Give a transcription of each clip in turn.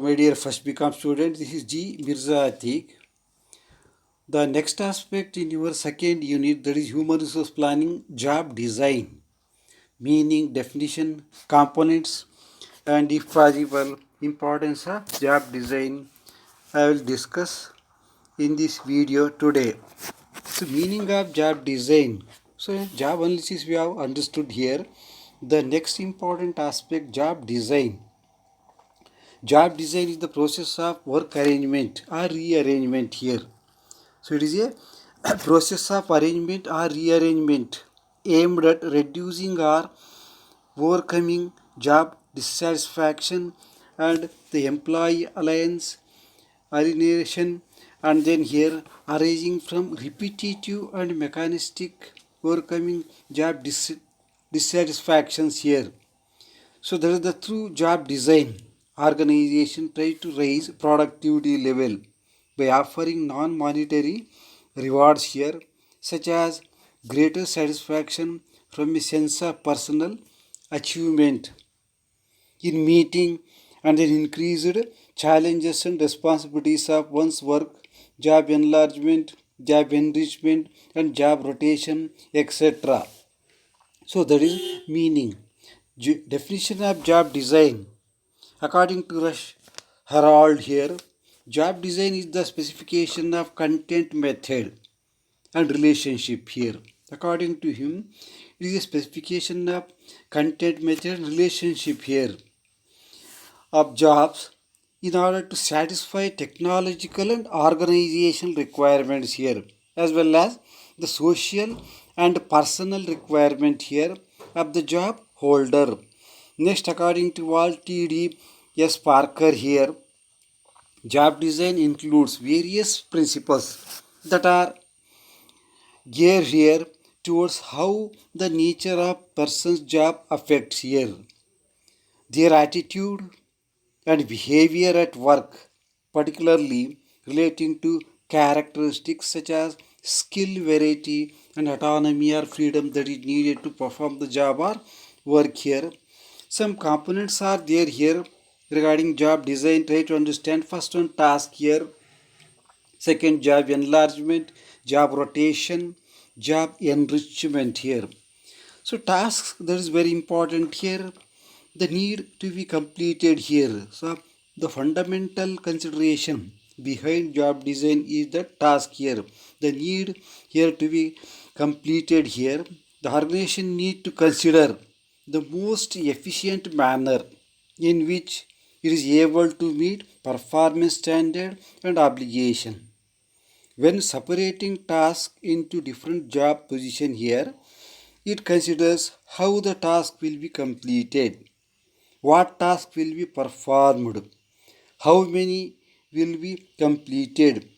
My dear first BCom student, this is G. Mirza Atik. The next aspect in your second unit, that is human resource planning, job design, meaning, definition, components, and if possible, importance of job design, I will discuss in this video today. So, meaning of job design. So, job analysis we have understood here. The next important aspect, job design. Job design is the process of work arrangement or rearrangement here. So it is a process of arrangement or rearrangement aimed at reducing or overcoming job dissatisfaction and the employee alliance alienation, and then here arising from repetitive and mechanistic overcoming job dissatisfactions here. So there is the through job design, organization try to raise productivity level by offering non-monetary rewards here, such as greater satisfaction from a sense of personal achievement in meeting and then increased challenges and responsibilities of one's work, job enlargement, job enrichment, and job rotation, etc. So that is meaning. Definition of job design. According to Rush Herald here, job design is the specification of content, method, and relationship here. According to him, it is a specification of content, method, and relationship here of jobs in order to satisfy technological and organizational requirements here, as well as the social and personal requirement here of the job holder. Next, according to Walt T.D. S. Parker here, job design includes various principles that are geared here towards how the nature of person's job affects here their attitude and behavior at work, particularly relating to characteristics such as skill, variety, and autonomy or freedom that is needed to perform the job or work here. Some components are there here regarding job design. Try to understand first one task here, second job enlargement, job rotation, job enrichment here. So tasks that is very important here, the need to be completed here. So the fundamental consideration behind job design is the task here. The need here to be completed here. The organization need to consider the most efficient manner in which it is able to meet performance standard and obligation. When separating tasks into different job position here, it considers how the task will be completed, what task will be performed, how many will be completed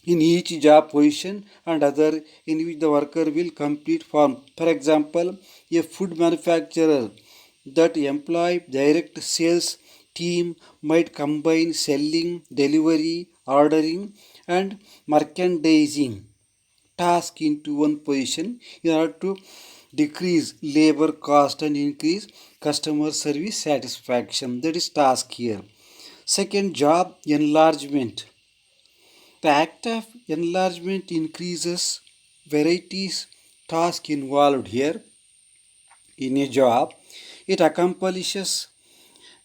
in each job position and other in which the worker will complete form. For example, a food manufacturer that employ direct sales team might combine selling, delivery, ordering and merchandising task into one position in order to decrease labor cost and increase customer service satisfaction. That is task here. Second, job enlargement. The act of enlargement increases varieties task involved here in a job. It accomplishes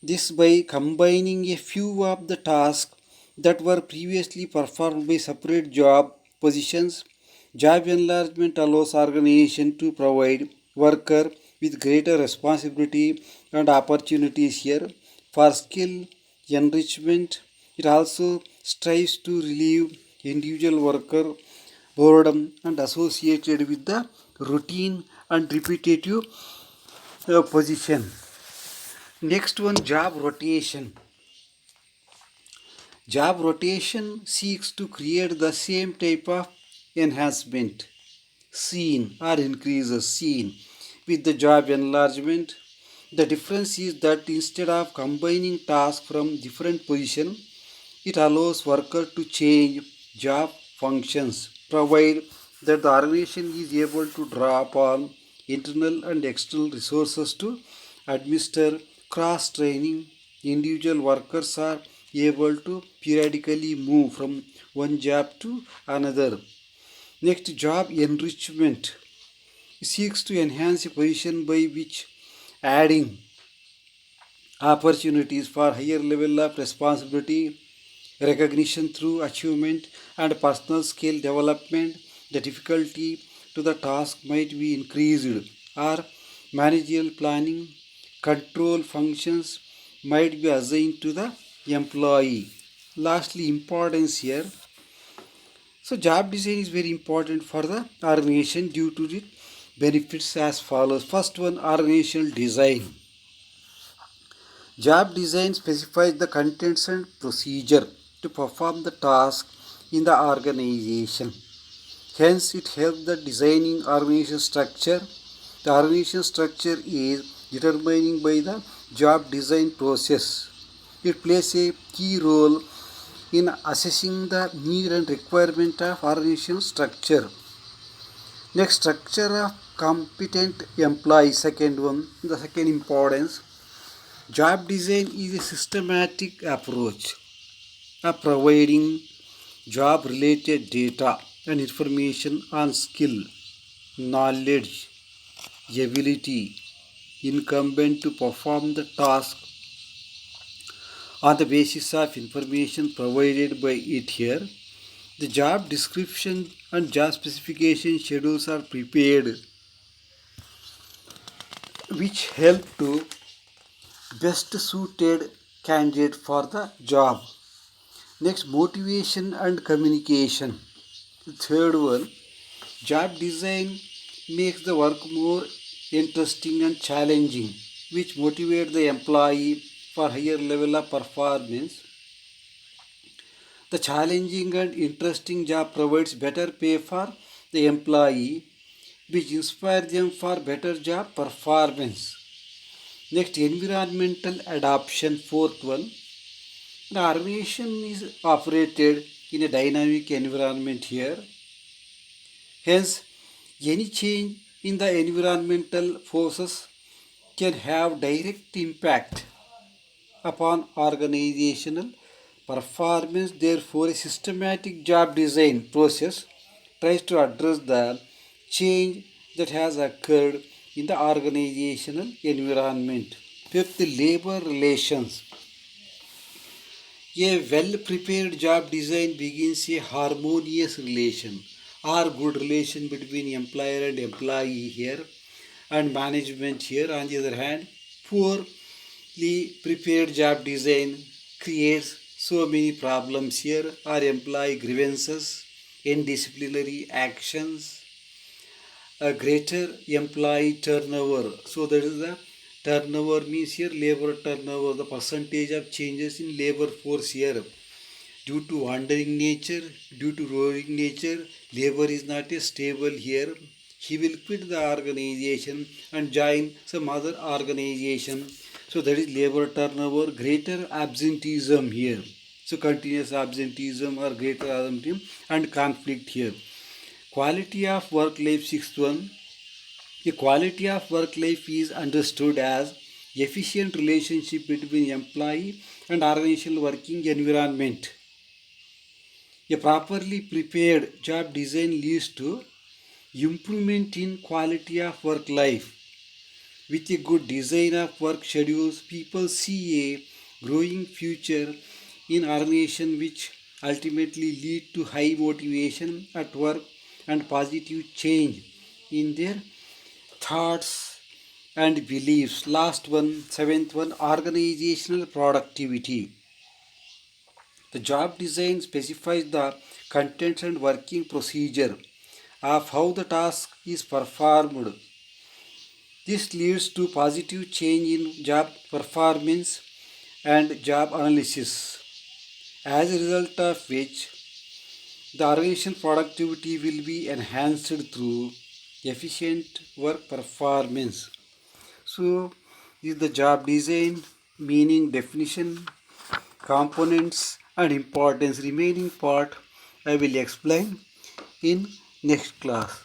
this by combining a few of the tasks that were previously performed by separate job positions. Job enlargement allows organization to provide worker with greater responsibility and opportunities here for skill enrichment. It also strives to relieve individual worker boredom and associated with the routine and repetitive position. Next one, job rotation. Job rotation seeks to create the same type of enhancement seen or increases seen with the job enlargement. The difference is that instead of combining tasks from different positions, it allows worker to change job functions, provide that the organization is able to draw upon internal and external resources to administer cross training Individual workers are able to periodically move from one job to another. Next, job enrichment seeks to enhance a position by which adding opportunities for higher level of responsibility, recognition through achievement, and personal skill development. The difficulty to the task might be increased, or managerial planning control functions might be assigned to the employee. Lastly, importance here. So, job design is very important for the organization due to the benefits as follows. First one, organizational design. Job design specifies the contents and procedure to perform the task in the organization. Hence, it helps the designing organization structure. The organization structure is determined by the job design process. It plays a key role in assessing the need and requirement of organization structure. Next, structure of competent employee. Second one, the second importance. Job design is a systematic approach of providing job related data and information on skill, knowledge, ability incumbent to perform the task on the basis of information provided by it here. The job description and job specification schedules are prepared which help to best suited candidate for the job. Next, motivation and communication. The third one, job design makes the work more interesting and challenging, which motivate the employee for higher level of performance. The challenging and interesting job provides better pay for the employee, which inspire them for better job performance. Next, environmental adoption. Fourth one, the organization is operated in a dynamic environment here. Hence, any change in the environmental forces can have direct impact upon organizational performance. Therefore, a systematic job design process tries to address the change that has occurred in the organizational environment. Fifth, labor relations. A well prepared job design begins a harmonious relation or good relation between employer and employee here and management here. On the other hand, poorly prepared job design creates so many problems here or employee grievances, indisciplinary actions, a greater employee turnover. So that is the turnover means here labor turnover, the percentage of changes in labor force here. Due to wandering nature, due to roving nature, labor is not a stable here. He will quit the organization and join some other organization. So that is labor turnover, greater absenteeism here. So continuous absenteeism or greater absenteeism and conflict here. Quality of work life. Sixth one, the quality of work life is understood as efficient relationship between employee and organizational working environment. A properly prepared job design leads to improvement in quality of work life. With a good design of work schedules, people see a growing future in organization which ultimately lead to high motivation at work and positive change in their thoughts and beliefs. Last one, seventh one, organizational productivity. The job design specifies the contents and working procedure of how the task is performed. This leads to positive change in job performance and job analysis, as a result of which the organization productivity will be enhanced through efficient work performance. So, this is the job design, meaning, definition, components, and importance. Remaining part I will explain in next class.